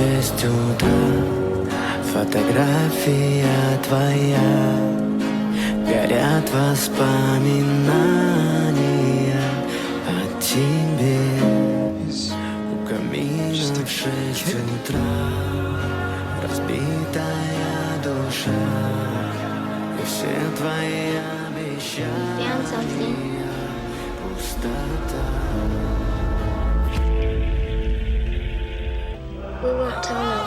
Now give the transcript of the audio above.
6 утра. Фотография твоя, горят воспоминания о тебе. У камина в 6 утра, разбитая душа, и все твои обещания пустота. We won't tell no